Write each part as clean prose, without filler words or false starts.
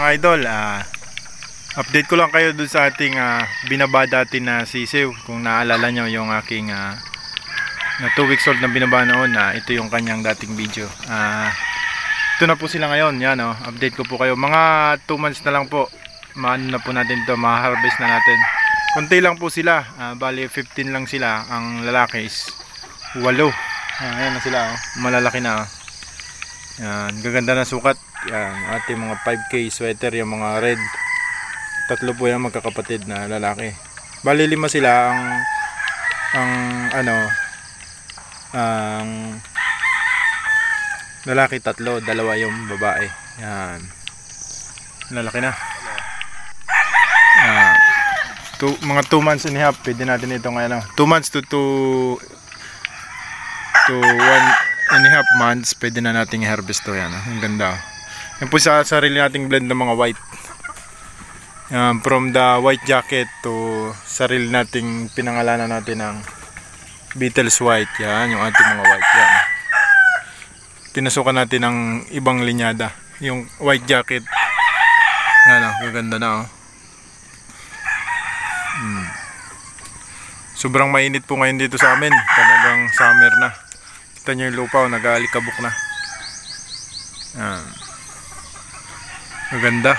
mga idol, update ko lang kayo dun sa ating binaba dati na sisiw. Kung naalala nyo yung aking na 2 weeks old na binaba noon, ito yung kanyang dating video. Ito na po sila ngayon, yan update ko po kayo. Mga 2 months na lang po, maano na po natin to, ma-harvest na natin. Kunti lang po sila, bali 15 lang sila, ang lalaki is 8. Ayan na sila, malalaki na. Yan, gaganda na sukat. Yan, ating mga 5K sweater, yung mga red. 3 po yan magkakapatid na lalaki. Bali 5 sila, ang lalaki 3, 2 yung babae. Yan, lalaki na. Mga 2 months and a half, pwede natin ito ngayon. 2 months to 1.5 months, pwede na nating i-harvest to. Yan, ang ganda. Yan po sa sarili nating blend ng mga white. From the white jacket to sarili nating pinangalanan natin ng Beatles white. Yan, yung ating mga white. Yan. Pinasukan natin ng ibang linyada. Yung white jacket. Yan, gaganda na. Sobrang mainit po ngayon dito sa amin. Talagang summer na. Kita nyo yung lupa, nag-aalikabok na. Maganda.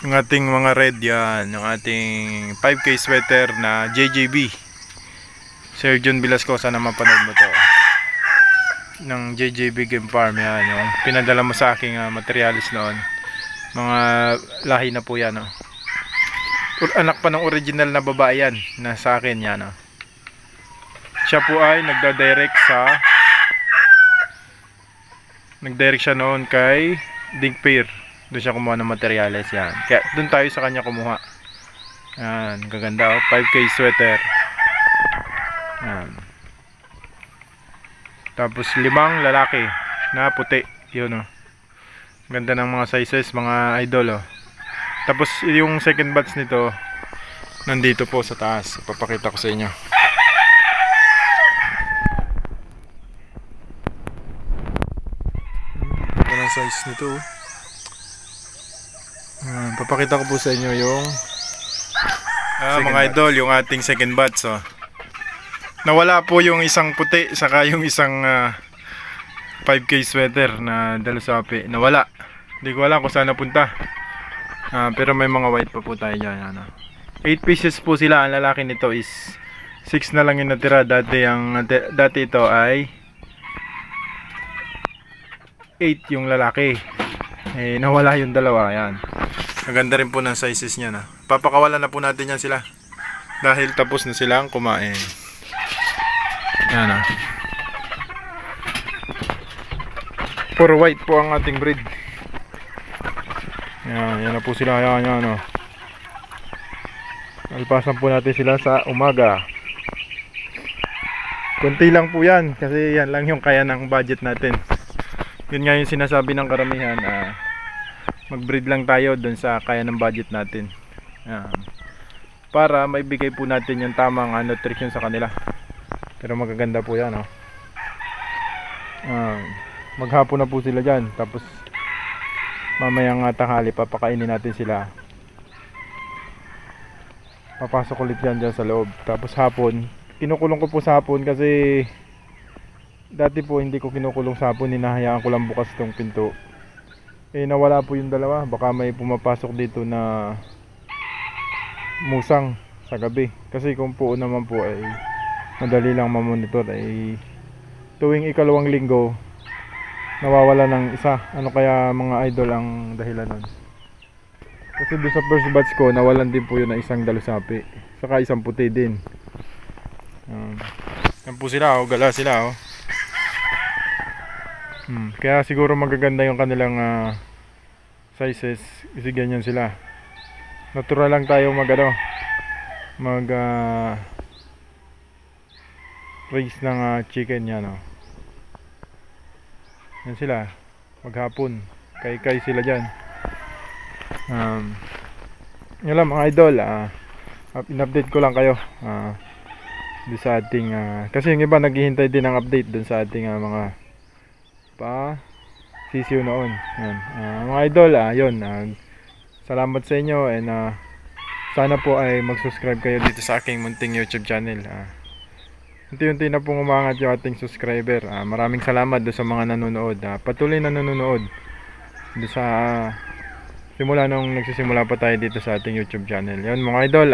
Yung ating mga red, yan. Yung ating 5K sweater na JJB. Sir John Velasco, sana mapanood mo to. Ng JJB Game Farm, yan. Yung pinadala mo sa aking materialis noon. Mga lahi na po yan. Anak pa ng original na babae yan. Na sa akin yan. Siya po ay nagda-direct siya noon kay Digpair. Doon siya kumuha ng materials yan. Kaya doon tayo sa kanya kumuha. Yan, gaganda 5K sweater. Yan. Tapos 5 lalaki na puti. Yun ganda ng mga sizes, mga idol Tapos yung second batch nito nandito po sa taas. Ipapakita ko sa inyo. Size nito. Papakita ko po sa inyo yung mga idol, yung ating second batch. Nawala po yung isang puti saka yung isang 5K sweater na dalusapi. Nawala. Hindi ko alam kung saan napunta. Pero may mga white pa po tayo dyan. 8 pieces po sila. Ang lalaki nito is 6 na lang yung natira. Dati ito ay 8 yung lalaki. Nawala yung dalawa. Yan. Maganda rin po ng sizes niya. Papakawalan na po natin yan sila. Dahil tapos na silang kumain. Yan Puro white po ang ating breed. Yan na po sila. Yan. Alpasan po natin sila sa umaga. Kunti lang po yan. Kasi yan lang yung kaya ng budget natin. Yun nga yung sinasabi ng karamihan, mag-breed lang tayo dun sa kaya ng budget natin. Para maibigay po natin yung tamang nutrition sa kanila. Pero magaganda po yan. Maghapon na po sila dyan. Tapos mamayang tanghali papakainin natin sila. Papasok ulit dyan sa loob. Tapos hapon, kinukulong ko po sa hapon kasi dati po hindi ko kinukulong sa hapon, hinahayaan ko lang bukas tong pinto. Nawala po yung dalawa. Baka may pumapasok dito na musang sa gabi. Kasi kung po naman po ay madali lang mamonitor. Tuwing 2 linggo nawawala ng isa. Ano kaya mga idol ang dahilan nun? Kasi doon sa first batch ko nawalan din po yun na isang dalusapi. Saka isang puti din. Yan po sila gala sila Kaya siguro magaganda yung kanilang sizes kasi ganyan sila. Natural lang tayo raise ng chicken yan yan sila maghapon kay sila dyan. Yun lang mga idol, in-update ko lang kayo sa ating kasi yung iba naghihintay din ng update dun sa ating mga sisiw noon. Yan. Mga idol, yun. Salamat sa inyo and sana po ay mag-subscribe kayo dito sa aking munting YouTube channel. Unti-unti na pong umangat yung ating subscriber. Maraming salamat do sa mga nanonood. Patuloy na nanonood do sa simula nung nagsisimula pa tayo dito sa ating YouTube channel. Yun mga idol,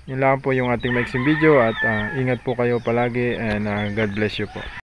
yun lang po yung ating maiksing video at ingat po kayo palagi and God bless you po.